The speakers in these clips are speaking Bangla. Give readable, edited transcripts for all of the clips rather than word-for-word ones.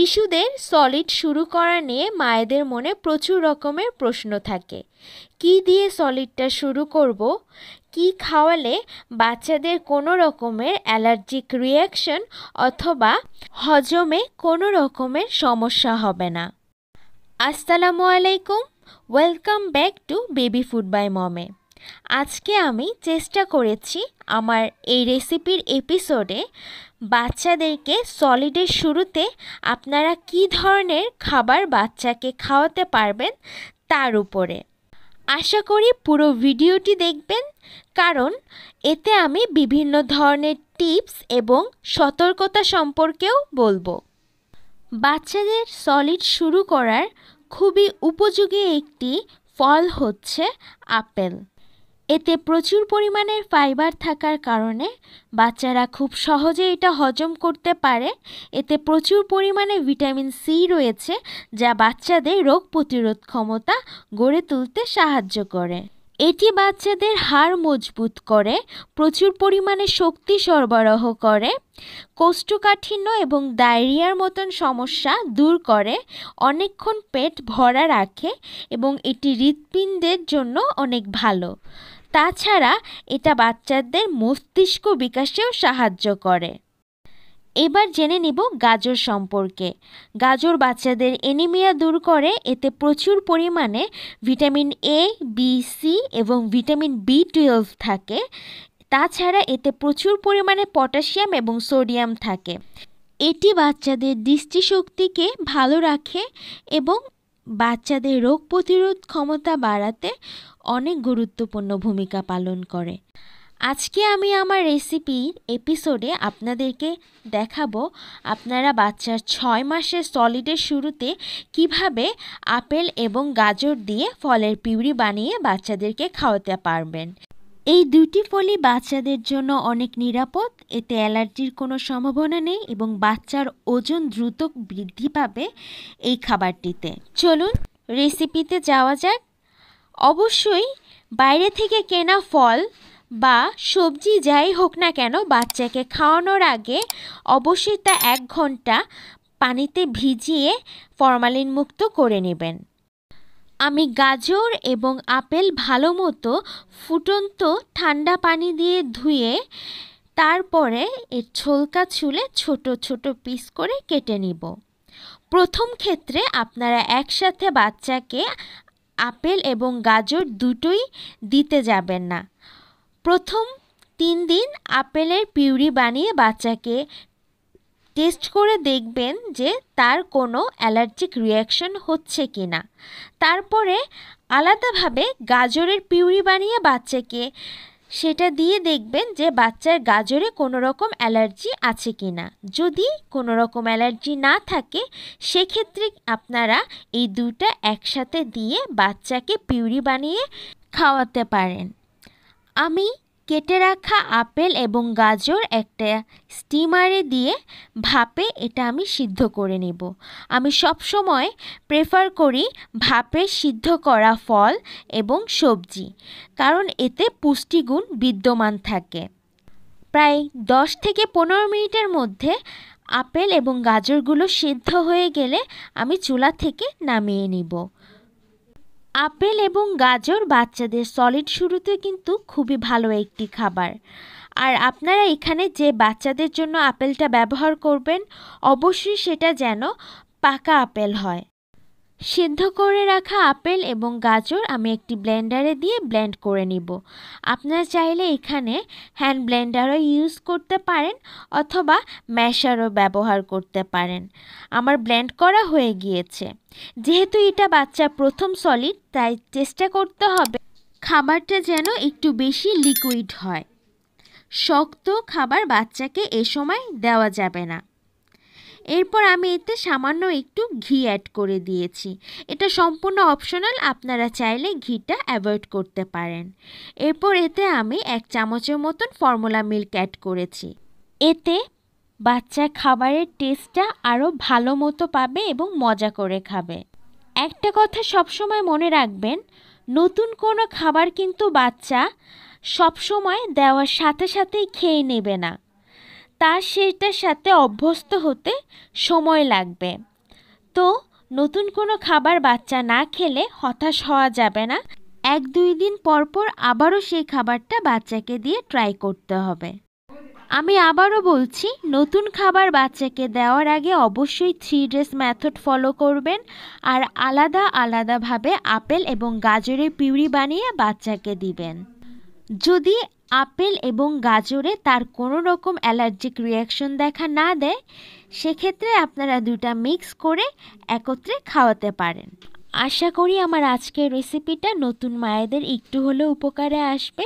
শিশুদের সলিড শুরু করা নিয়ে মায়েদের মনে প্রচুর রকমের প্রশ্ন থাকে। কি দিয়ে সলিডটা শুরু করব? কি খাওয়ালে বাচ্চাদের কোনো রকমের অ্যালার্জিক রিয়াকশন অথবা হজমে কোনো রকমের সমস্যা হবে না। আসসালামু আলাইকুম, welcome back to baby food by মমে। আজকে আমি চেষ্টা করেছি আমার এই রেসিপির এপিসোডে বাচ্চাদেরকে সলিডের শুরুতে আপনারা কি ধরনের খাবার বাচ্চাকে খাওয়াতে পারবেন তার উপরে। আশা করি পুরো ভিডিওটি দেখবেন, কারণ এতে আমি বিভিন্ন ধরনের টিপস এবং সতর্কতা সম্পর্কেও বলবো। বাচ্চাদের সলিড শুরু করার খুবই উপযোগী একটি ফল হচ্ছে আপেল। এতে প্রচুর পরিমাণের ফাইবার থাকার কারণে বাচ্চারা খুব সহজে এটা হজম করতে পারে। এতে প্রচুর পরিমাণে ভিটামিন সি রয়েছে, যা বাচ্চাদের রোগ প্রতিরোধ ক্ষমতা গড়ে তুলতে সাহায্য করে। এটি বাচ্চাদের হাড় মজবুত করে, প্রচুর পরিমাণে শক্তি সরবরাহ করে, কোষ্ঠকাঠিন্য এবং ডায়রিয়ার মতন সমস্যা দূর করে, অনেকক্ষণ পেট ভরা রাখে এবং এটি হৃৎপিণ্ডের জন্য অনেক ভালো। তাছাড়া এটা বাচ্চাদের মস্তিষ্ক বিকাশেও সাহায্য করে। এবার জেনে নিব গাজর সম্পর্কে। গাজর বাচ্চাদের অ্যানিমিয়া দূর করে। এতে প্রচুর পরিমাণে ভিটামিন এ, বি, সি এবং ভিটামিন বি12 থাকে। তাছাড়া এতে প্রচুর পরিমাণে পটাশিয়াম এবং সোডিয়াম থাকে। এটি বাচ্চাদের দৃষ্টিশক্তিকে ভালো রাখে এবং বাচ্চাদের রোগ প্রতিরোধ ক্ষমতা বাড়াতে অনেক গুরুত্বপূর্ণ ভূমিকা পালন করে। আজকে আমি আমার রেসিপির এপিসোডে আপনাদেরকে দেখাবো আপনারা বাচ্চার 6 মাসের সলিডের শুরুতে কিভাবে আপেল এবং গাজর দিয়ে ফলের পিউরি বানিয়ে বাচ্চাদেরকে খাওয়াতে পারবেন। এই দুটি ফলই বাচ্চাদের জন্য অনেক নিরাপদ। এতে অ্যালার্জির কোনো সম্ভাবনা নেই এবং বাচ্চার ওজন দ্রুত বৃদ্ধি পাবে এই খাবারটিতে। চলুন রেসিপিতে যাওয়া যাক। অবশ্যই বাইরে থেকে কেনা ফল বা সবজি যাই হোক না কেন, বাচ্চাকে খাওয়ানোর আগে অবশ্যই তা 1 ঘন্টা পানিতে ভিজিয়ে ফরমালিন মুক্ত করে নেবেন। আমি গাজর এবং আপেল ভালো মতো ফুটন্ত ঠান্ডা পানি দিয়ে ধুয়ে তারপরে এর ছোলকা ছুলে ছোট ছোট পিস করে কেটে নিব। প্রথম ক্ষেত্রে আপনারা একসাথে বাচ্চাকে আপেল এবং গাজর দুটোই দিতে যাবেন না। প্রথম 3 দিন আপেলের পিউরি বানিয়ে বাচ্চাকে টেস্ট করে দেখবেন যে তার কোনো অ্যালার্জিক রিয়াকশন হচ্ছে কি না। তারপরে আলাদাভাবে গাজরের পিউরি বানিয়ে বাচ্চাকে সেটা দিয়ে দেখবেন যে বাচ্চার গাজরে কোনো রকম অ্যালার্জি আছে কি না। যদি কোনো রকম অ্যালার্জি না থাকে, সেক্ষেত্রে আপনারা এই দুটা একসাথে দিয়ে বাচ্চাকে পিউরি বানিয়ে খাওয়াতে পারেন। আমি কেটে রাখা আপেল এবং গাজর একটা স্টিমারে দিয়ে ভাপে এটা আমি সিদ্ধ করে নেব। আমি সবসময় প্রেফার করি ভাপে সিদ্ধ করা ফল এবং সবজি, কারণ এতে পুষ্টিগুণ বিদ্যমান থাকে। প্রায় 10 থেকে 15 মিনিটের মধ্যে আপেল এবং গাজরগুলো সিদ্ধ হয়ে গেলে আমি চুলা থেকে নামিয়ে নিব। আপেল এবং গাজর বাচ্চাদের সলিড শুরুতে কিন্তু খুবই ভালো একটি খাবার। আর আপনারা এখানে যে বাচ্চাদের জন্য আপেলটা ব্যবহার করবেন, অবশ্যই সেটা যেন পাকা আপেল হয়। সিদ্ধ করে রাখা আপেল এবং গাজর আমি একটি ব্লেন্ডারে দিয়ে ব্লেন্ড করে নিব। আপনারা চাইলে এখানে হ্যান্ড ব্লেন্ডারও ইউজ করতে পারেন অথবা ম্যাশারও ব্যবহার করতে পারেন। আমার ব্লেন্ড করা হয়ে গিয়েছে। যেহেতু এটা বাচ্চার প্রথম সলিড, তাই চেষ্টা করতে হবে খাবারটা যেন একটু বেশি লিকুইড হয়। শক্ত খাবার বাচ্চাকে এ সময় দেওয়া যাবে না। এরপর আমি এতে সামান্য একটু ঘি অ্যাড করে দিয়েছি। এটা সম্পূর্ণ অপশনাল, আপনারা চাইলে ঘিটা অ্যাভয়েড করতে পারেন। এরপর এতে আমি 1 চামচের মতন ফর্মুলা মিল্ক অ্যাড করেছি। এতে বাচ্চা খাবারের টেস্টটা আরও ভালো মতো পাবে এবং মজা করে খাবে। একটা কথা সবসময় মনে রাখবেন, নতুন কোনো খাবার কিন্তু বাচ্চা সবসময় দেওয়ার সাথে সাথেই খেয়ে নেবে না। তার সেটার সাথে অভ্যস্ত হতে সময় লাগবে। তো নতুন কোনো খাবার বাচ্চা না খেলে হতাশ হওয়া যাবে না। 1-2 দিন পর পর আবারও সেই খাবারটা বাচ্চাকে দিয়ে ট্রাই করতে হবে। আমি আবারও বলছি, নতুন খাবার বাচ্চাকে দেওয়ার আগে অবশ্যই 3 ডেজ মেথড ফলো করবেন আর আলাদা আলাদাভাবে আপেল এবং গাজরের পিউরি বানিয়ে বাচ্চাকে দিবেন। যদি আপেল এবং গাজরে তার কোনো রকম অ্যালার্জিক রিয়াকশন দেখা না দেয়, সেক্ষেত্রে আপনারা দুটা মিক্স করে একত্রে খাওয়াতে পারেন। আশা করি আমার আজকের রেসিপিটা নতুন মায়েদের একটু হলেও উপকারে আসবে।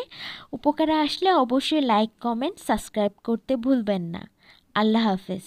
উপকারে আসলে অবশ্যই লাইক, কমেন্ট, সাবস্ক্রাইব করতে ভুলবেন না। আল্লাহ হাফেজ।